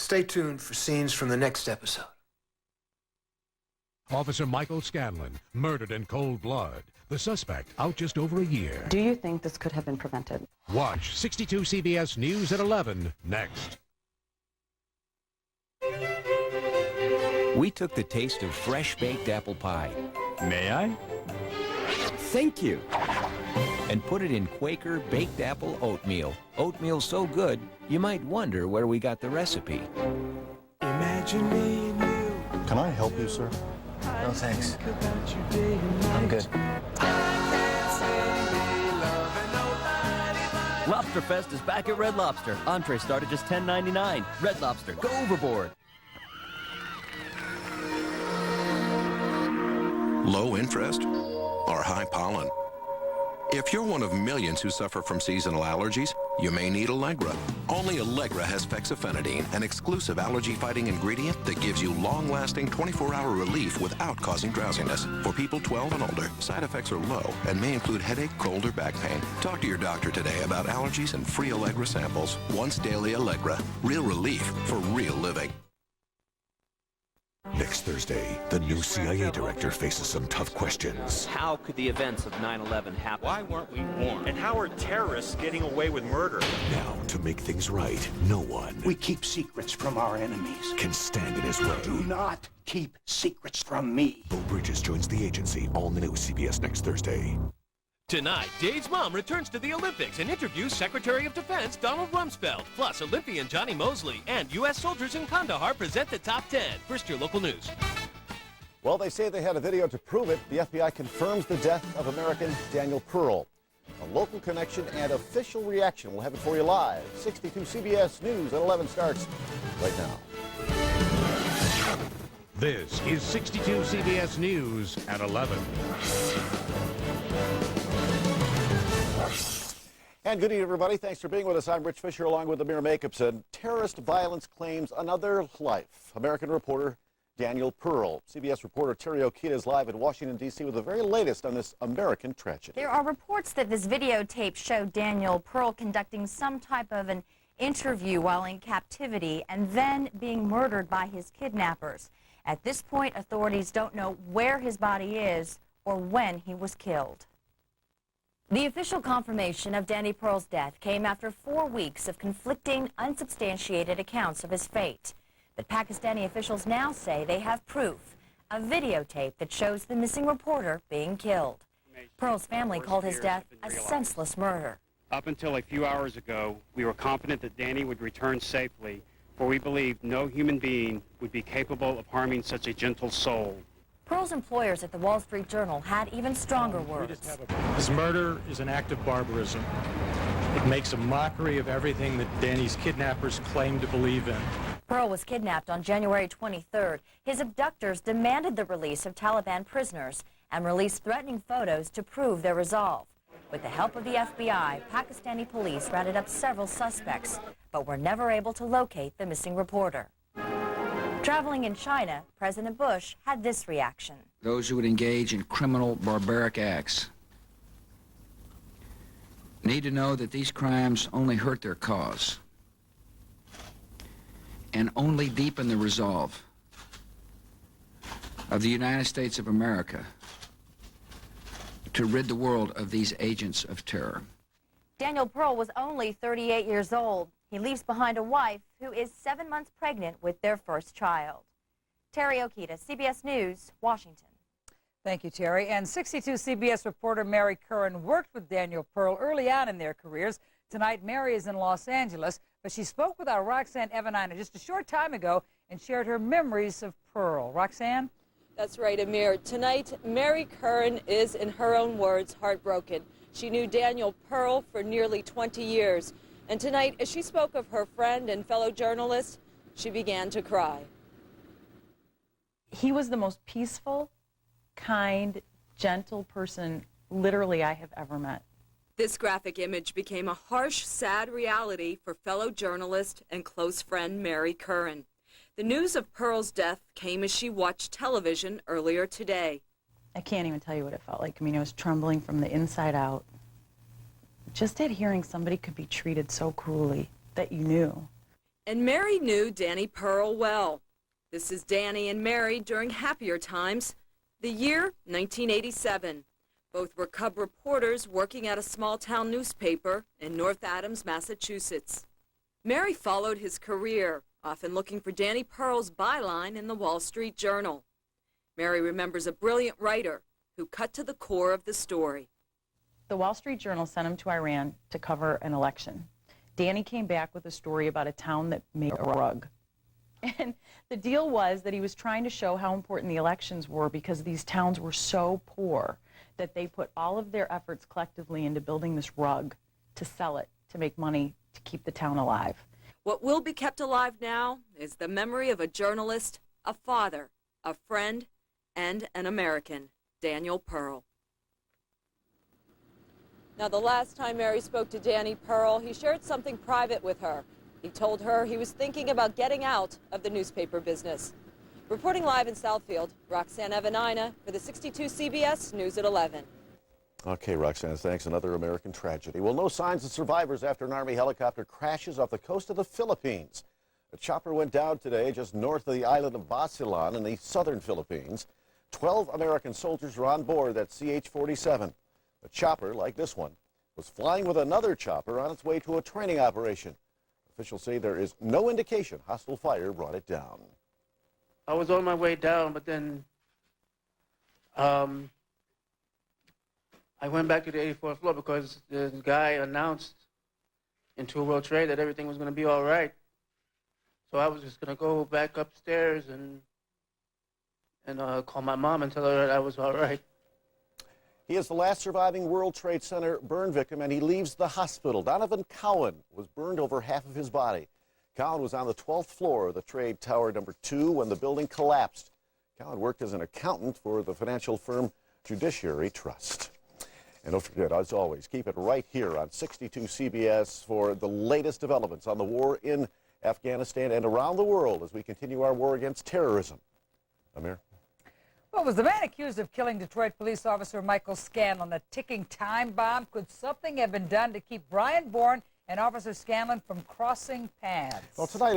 Stay tuned for scenes from the next episode. Officer Michael Scanlon, murdered in cold blood. The suspect out just over a year. Do you think this could have been prevented? Watch 62 CBS News at 11 next. We took the taste of fresh baked apple pie. May I? Thank you. And put it in Quaker baked apple oatmeal. Oatmeal so good, you might wonder where we got the recipe. Imagine me and you. Can I help you, sir? No, thanks. I'm good. Lobsterfest is back at Red Lobster. Entrees start at just $10.99. Red Lobster, go overboard. Low interest or high pollen? If you're one of millions who suffer from seasonal allergies, you may need Allegra. Only Allegra has fexofenadine, an exclusive allergy-fighting ingredient that gives you long-lasting 24-hour relief without causing drowsiness. For people 12 and older, side effects are low and may include headache, cold, or back pain. Talk to your doctor today about allergies and free Allegra samples. Once daily Allegra. Real relief for real living. Next Thursday, the new CIA director faces some tough questions. How could the events of 9/11 happen? Why weren't we warned? And how are terrorists getting away with murder? Now, to make things right, no one We keep secrets from our enemies. can stand in his way. Do not keep secrets from me. Beau Bridges joins the agency, all new CBS next Thursday. Tonight, Dave's mom returns to the Olympics and interviews Secretary of Defense Donald Rumsfeld. Plus, Olympian Johnny Mosley and U.S. soldiers in Kandahar present the top 10. First, your local news. Well, they say they had a video to prove it. The FBI confirms the death of American Daniel Pearl. A local connection and official reaction. We'll have it for you live. 62 CBS News at 11 starts right now. This is 62 CBS News at 11. And good evening, everybody. Thanks for being with us. I'm Rich Fisher, along with Amir Jacobson. Terrorist violence claims another life. American reporter Daniel Pearl. CBS reporter Terry Okita is live in Washington, D.C. with the very latest on this American tragedy. There are reports that this videotape showed Daniel Pearl conducting some type of an interview while in captivity and then being murdered by his kidnappers. At this point, authorities don't know where his body is or when he was killed. The official confirmation of Danny Pearl's death came after 4 weeks of conflicting, unsubstantiated accounts of his fate. But Pakistani officials now say they have proof, a videotape that shows the missing reporter being killed. Pearl's family called his death a senseless murder. Up until a few hours ago, we were confident that Danny would return safely, for we believed no human being would be capable of harming such a gentle soul. Pearl's employers at the Wall Street Journal had even stronger words. His murder is an act of barbarism. It makes a mockery of everything that Danny's kidnappers claim to believe in. Pearl was kidnapped on January 23rd. His abductors demanded the release of Taliban prisoners and released threatening photos to prove their resolve. With the help of the FBI, Pakistani police rounded up several suspects, but were never able to locate the missing reporter. Traveling in China, President Bush had this reaction. Those who would engage in criminal, barbaric acts need to know that these crimes only hurt their cause and only deepen the resolve of the United States of America to rid the world of these agents of terror. Daniel Pearl was only 38 years old. He leaves behind a wife who is 7 months pregnant with their first child. Terry Okita, CBS News, Washington. Thank you, Terry. And 62 CBS reporter Mary Curran worked with Daniel Pearl early on in their careers. Tonight, Mary is in Los Angeles, but she spoke with our Roxanne Evanina just a short time ago and shared her memories of Pearl. Roxanne? That's right, Amir. Tonight, Mary Curran is, in her own words, heartbroken. She knew Daniel Pearl for nearly 20 years. And tonight, as she spoke of her friend and fellow journalist, she began to cry. He was the most peaceful, kind, gentle person literally I have ever met. This graphic image became a harsh, sad reality for fellow journalist and close friend Mary Curran. The news of Pearl's death came as she watched television earlier today. I can't even tell you what it felt like. I mean, I was trembling from the inside out. Just at hearing somebody could be treated so cruelly that you knew. And Mary knew Danny Pearl well. This is Danny and Mary during happier times. The year, 1987. Both were cub reporters working at a small-town newspaper in North Adams, Massachusetts. Mary followed his career, often looking for Danny Pearl's byline in the Wall Street Journal. Mary remembers a brilliant writer who cut to the core of the story. The Wall Street Journal sent him to Iran to cover an election. Danny came back with a story about a town that made a rug. And the deal was that he was trying to show how important the elections were because these towns were so poor that they put all of their efforts collectively into building this rug to sell it, to make money, to keep the town alive. What will be kept alive now is the memory of a journalist, a father, a friend, and an American, Daniel Pearl. Now, the last time Mary spoke to Danny Pearl, he shared something private with her. He told her he was thinking about getting out of the newspaper business. Reporting live in Southfield, Roxanne Evanina for the 62 CBS News at 11. Okay, Roxanne, thanks. Another American tragedy. Well, no signs of survivors after an Army helicopter crashes off the coast of the Philippines. A chopper went down today just north of the island of Basilan in the southern Philippines. 12 American soldiers were on board that CH-47. The chopper, like this one, was flying with another chopper on its way to a training operation. Officials say there is no indication hostile fire brought it down. I was on my way down, but then I went back to the 84th floor because the guy announced in Two World Trade that everything was going to be all right. So I was just going to go back upstairs and call my mom and tell her that I was all right. He is the last surviving World Trade Center burn victim, and he leaves the hospital. Donovan Cowan was burned over half of his body. Cowan was on the 12th floor of the Trade Tower number 2 when the building collapsed. Cowan worked as an accountant for the financial firm Judiciary Trust. And don't forget, as always, keep it right here on 62 CBS for the latest developments on the war in Afghanistan and around the world as we continue our war against terrorism. Amir? Well, was the man accused of killing Detroit police officer Michael Scanlon a ticking time bomb? Could something have been done to keep Brian Bourne and Officer Scanlon from crossing paths? Well, tonight